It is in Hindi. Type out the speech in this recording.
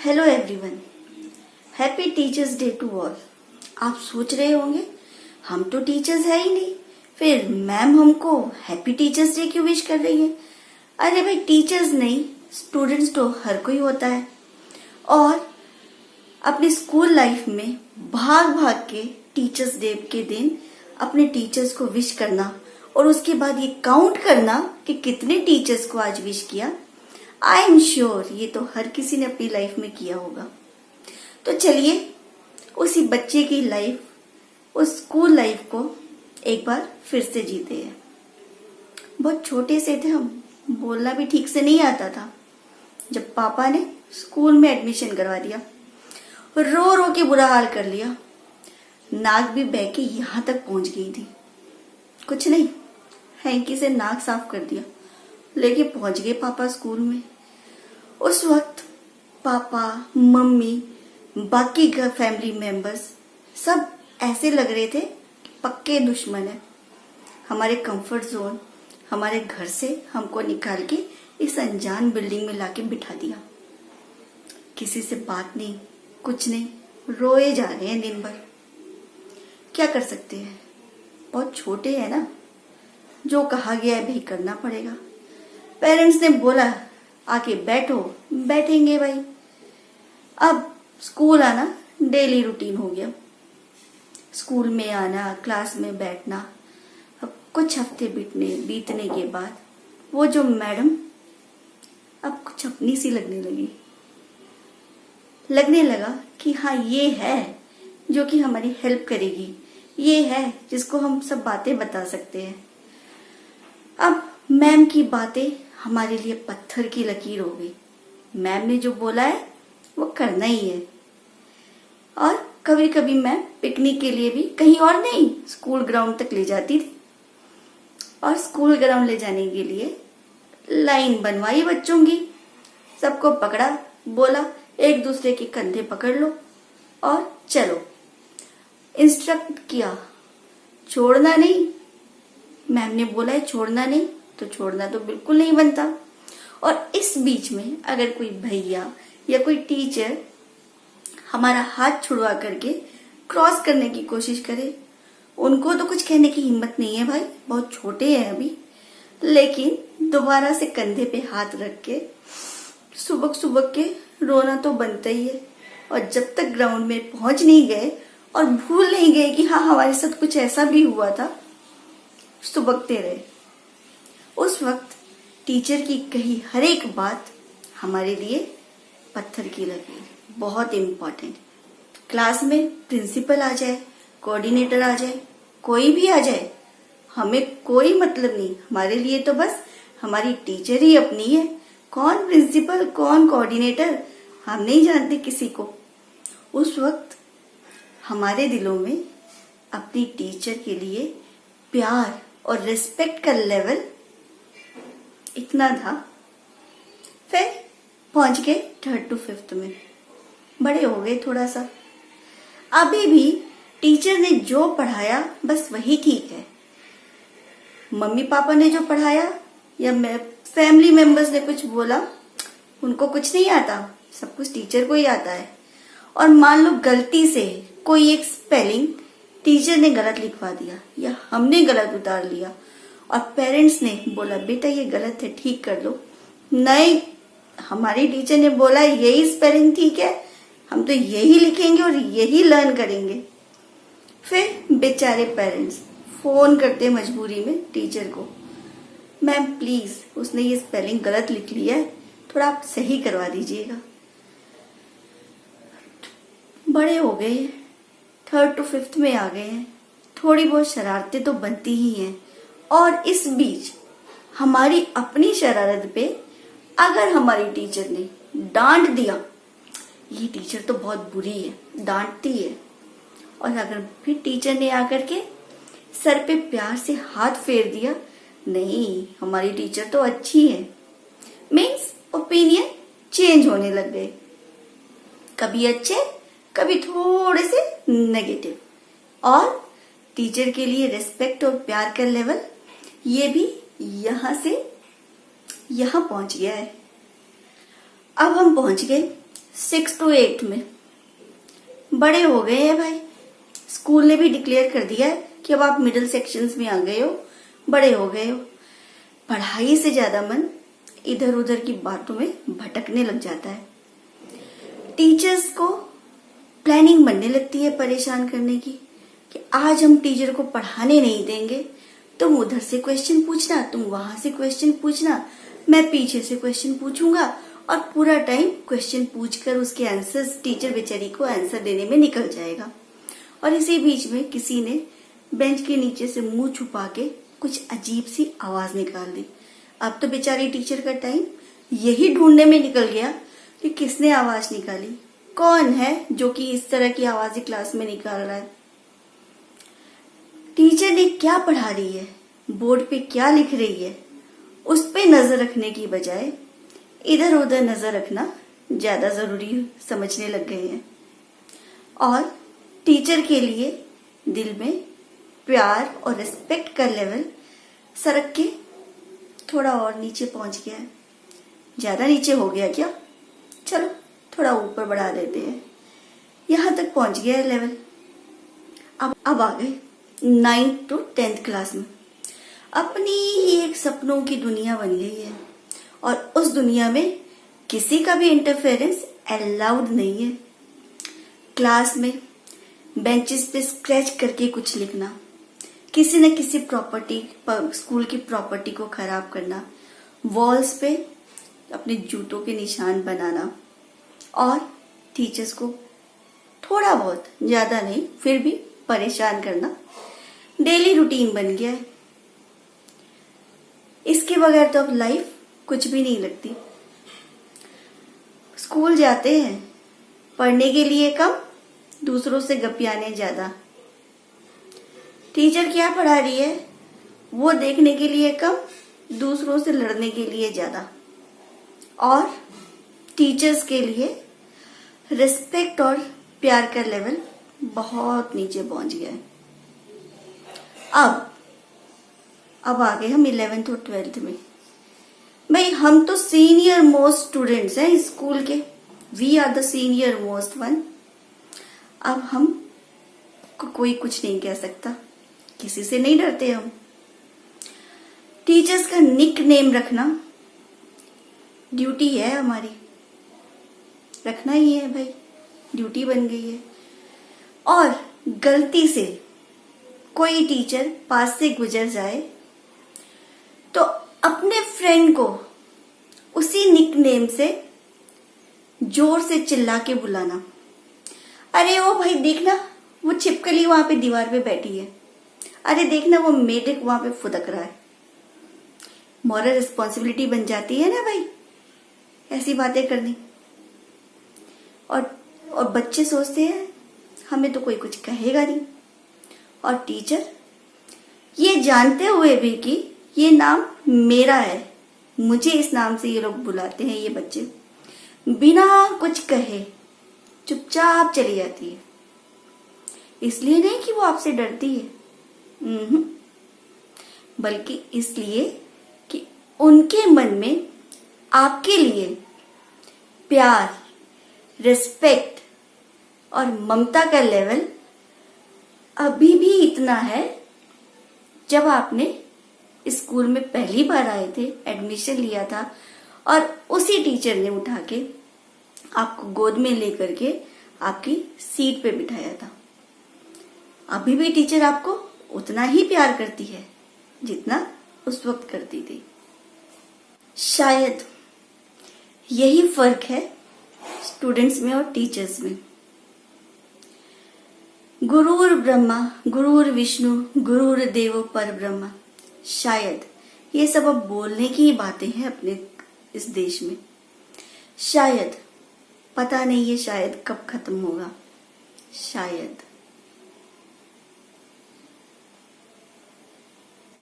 Hello everyone, happy teachers day to all. आप सोच रहे होंगे हम तो टीचर्स है ही नहीं, फिर मैम हमको हैप्पी टीचर्स डे क्यों विश कर रही है। अरे भाई, टीचर्स नहीं, स्टूडेंट्स तो हर कोई होता है और अपनी स्कूल लाइफ में भाग भाग के टीचर्स डे के दिन अपने टीचर्स को विश करना और उसके बाद ये काउंट करना कि कितने टीचर्स को आज विश किया। आई एम श्योर ये तो हर किसी ने अपनी लाइफ में किया होगा। तो चलिए उसी बच्चे की लाइफ, उस स्कूल लाइफ को एक बार फिर से जीते हैं। बहुत छोटे से थे हम, बोलना भी ठीक से नहीं आता था। जब पापा ने स्कूल में एडमिशन करवा दिया, रो रो के बुरा हाल कर लिया, नाक भी बह के यहां तक पहुंच गई थी। कुछ नहीं, हैंकी से नाक साफ कर दिया, लेके पहुंच गए पापा स्कूल में। उस वक्त पापा, मम्मी, बाकी का फैमिली मेंबर्स सब ऐसे लग रहे थे पक्के दुश्मन है। हमारे कंफर्ट जोन, हमारे घर से हमको निकाल के इस अनजान बिल्डिंग में लाके बिठा दिया। किसी से बात नहीं, कुछ नहीं, रोए जा रहे हैं दिन भर। क्या कर सकते हैं, बहुत छोटे हैं ना, जो कहा गया है भाई करना पड़ेगा। पेरेंट्स ने बोला आके बैठो, बैठेंगे भाई। अब स्कूल आना डेली रूटीन हो गया, स्कूल में आना, क्लास में बैठना। अब कुछ हफ्ते बीतने के बाद वो जो मैडम अब कुछ अपनी सी लगने लगा कि हाँ ये है जो कि हमारी हेल्प करेगी, ये है जिसको हम सब बातें बता सकते हैं। अब मैम की बातें हमारे लिए पत्थर की लकीर हो गई। मैम ने जो बोला है वो करना ही है। और कभी कभी मैम पिकनिक के लिए भी कहीं और नहीं, स्कूल ग्राउंड तक ले जाती थी। और स्कूल ग्राउंड ले जाने के लिए लाइन बनवाई बच्चों की, सबको पकड़ा, बोला एक दूसरे के कंधे पकड़ लो और चलो। इंस्ट्रक्ट किया, छोड़ना नहीं। मैम ने बोला है छोड़ना नहीं, तो छोड़ना तो बिल्कुल नहीं बनता। और इस बीच में अगर कोई भैया या कोई टीचर हमारा हाथ छुड़वा करके क्रॉस करने की कोशिश करे, उनको तो कुछ कहने की हिम्मत नहीं है भाई, बहुत छोटे हैं अभी। लेकिन दोबारा से कंधे पे हाथ रख के सुबक सुबक के रोना तो बनता ही है। और जब तक ग्राउंड में पहुंच नहीं गए और भूल नहीं गए कि हाँ हमारे साथ कुछ ऐसा भी हुआ था, सुबकते रहे। उस वक्त टीचर की कही हर एक बात हमारे लिए पत्थर की लगी, बहुत इम्पोर्टेंट। क्लास में प्रिंसिपल आ जाए, कोऑर्डिनेटर आ जाए, कोई भी आ जाए, हमें कोई मतलब नहीं। हमारे लिए तो बस हमारी टीचर ही अपनी है। कौन प्रिंसिपल, कौन कोऑर्डिनेटर, हम नहीं जानते किसी को। उस वक्त हमारे दिलों में अपनी टीचर के लिए प्यार और रिस्पेक्ट का लेवल इतना था। फिर पहुंच गए 3rd to 5th में, बड़े हो गए थोड़ा सा। अभी भी टीचर ने जो पढ़ाया बस वही ठीक है। मम्मी पापा ने जो पढ़ाया या फैमिली मेंबर्स ने कुछ बोला, उनको कुछ नहीं आता, सब कुछ टीचर को ही आता है। और मान लो गलती से कोई एक स्पेलिंग टीचर ने गलत लिखवा दिया या हमने गलत उतार लिया और पेरेंट्स ने बोला बेटा ये गलत है, ठीक कर लो। नहीं, हमारी टीचर ने बोला यही स्पेलिंग ठीक है, हम तो यही लिखेंगे और यही लर्न करेंगे। फिर बेचारे पेरेंट्स फोन करते मजबूरी में टीचर को, मैम प्लीज उसने ये स्पेलिंग गलत लिख लिया है, थोड़ा आप सही करवा दीजिएगा। बड़े हो गए, 3rd to 5th में आ गए हैं, थोड़ी बहुत शरारतें तो बनती ही हैं। और इस बीच हमारी अपनी शरारत पे अगर हमारी टीचर ने डांट दिया, ये टीचर तो बहुत बुरी है, डांटती है, और अगर फिर टीचर ने आकर के सर पे प्यार से हाथ फेर दिया, नहीं हमारी टीचर तो अच्छी है, मीन्स ओपिनियन चेंज होने लग गए, कभी अच्छे कभी थोड़े से नेगेटिव। और टीचर के लिए रिस्पेक्ट और प्यार का लेवल ये भी यहां से यहां पहुंच गया है। अब हम पहुंच गए 6 to 8 में। बड़े हो गए हैं भाई, स्कूल ने भी डिक्लेयर कर दिया है कि अब आप मिडिल सेक्शंस में आ गए हो, बड़े हो गए हो। पढ़ाई से ज्यादा मन इधर उधर की बातों में भटकने लग जाता है। टीचर्स को प्लानिंग बनने लगती है परेशान करने की कि आज हम टीचर को पढ़ाने नहीं देंगे, तुम उधर से क्वेश्चन पूछना, तुम वहां से क्वेश्चन पूछना, मैं पीछे से क्वेश्चन पूछूंगा और पूरा टाइम क्वेश्चन पूछकर उसके आंसर्स टीचर बेचारी को आंसर देने में निकल जाएगा। और इसी बीच में किसी ने बेंच के नीचे से मुंह छुपा के कुछ अजीब सी आवाज निकाल दी। अब तो बेचारी टीचर का टाइम यही ढूंढने में निकल गया कि किसने आवाज निकाली, कौन है जो कि इस तरह की आवाजें क्लास में निकाल रहा है। टीचर ने क्या पढ़ा रही है, बोर्ड पे क्या लिख रही है, उस पे नजर रखने की बजाय इधर उधर नजर रखना ज्यादा जरूरी समझने लग गए हैं। और टीचर के लिए दिल में प्यार और रिस्पेक्ट का लेवल सरक के थोड़ा और नीचे पहुंच गया है। ज्यादा नीचे हो गया क्या? चलो थोड़ा ऊपर बढ़ा देते हैं। यहां तक पहुंच गया है लेवल। अब आ गए 9th to 10th क्लास में। अपनी ही एक सपनों की दुनिया बन गई है और उस दुनिया में किसी का भी इंटरफेरेंस अलाउड नहीं है। क्लास में बेंचेस पे स्क्रैच करके कुछ लिखना, किसी न किसी प्रॉपर्टी, स्कूल की प्रॉपर्टी को खराब करना, वॉल्स पे अपने जूतों के निशान बनाना और टीचर्स को थोड़ा बहुत, ज्यादा नहीं फिर भी परेशान करना डेली रूटीन बन गया है। इसके बगैर तो अब लाइफ कुछ भी नहीं लगती। स्कूल जाते हैं पढ़ने के लिए कम, दूसरों से गपियाने ज्यादा। टीचर क्या पढ़ा रही है वो देखने के लिए कम, दूसरों से लड़ने के लिए ज्यादा। और टीचर्स के लिए रिस्पेक्ट और प्यार का लेवल बहुत नीचे पहुंच गया है। अब आ गए हम 11th और 12th में। भाई हम तो सीनियर मोस्ट स्टूडेंट्स हैं स्कूल के, we are the senior most one. अब हम को कोई कुछ नहीं कह सकता, किसी से नहीं डरते हम। टीचर्स का निक नेम रखना ड्यूटी है हमारी, रखना ही है भाई, ड्यूटी बन गई है। और गलती से कोई टीचर पास से गुजर जाए तो अपने फ्रेंड को उसी निक नेम से जोर से चिल्ला के बुलाना, अरे ओ भाई देखना वो छिपकली वहां पे दीवार पे बैठी है, अरे देखना वो मेढक वहां पे फुदक रहा है। मॉरल रिस्पॉन्सिबिलिटी बन जाती है ना भाई ऐसी बातें करनी। और बच्चे सोचते हैं हमें तो कोई कुछ कहेगा नहीं, और टीचर ये जानते हुए भी कि ये नाम मेरा है, मुझे इस नाम से ये लोग बुलाते हैं, ये बच्चे बिना कुछ कहे चुपचाप चली जाती है। इसलिए नहीं कि वो आपसे डरती है, बल्कि इसलिए कि उनके मन में आपके लिए प्यार, रिस्पेक्ट और ममता का लेवल अभी भी इतना है। जब आपने स्कूल में पहली बार आए थे, एडमिशन लिया था और उसी टीचर ने उठा के आपको गोद में लेकर के आपकी सीट पे बिठाया था, अभी भी टीचर आपको उतना ही प्यार करती है जितना उस वक्त करती थी। शायद यही फर्क है स्टूडेंट्स में और टीचर्स में। गुरुर ब्रह्मा गुरुर विष्णु गुरुर्देव पर ब्रह्मा, शायद ये सब अब बोलने की ही बातें हैं अपने इस देश में। शायद, पता नहीं ये शायद कब खत्म होगा, शायद।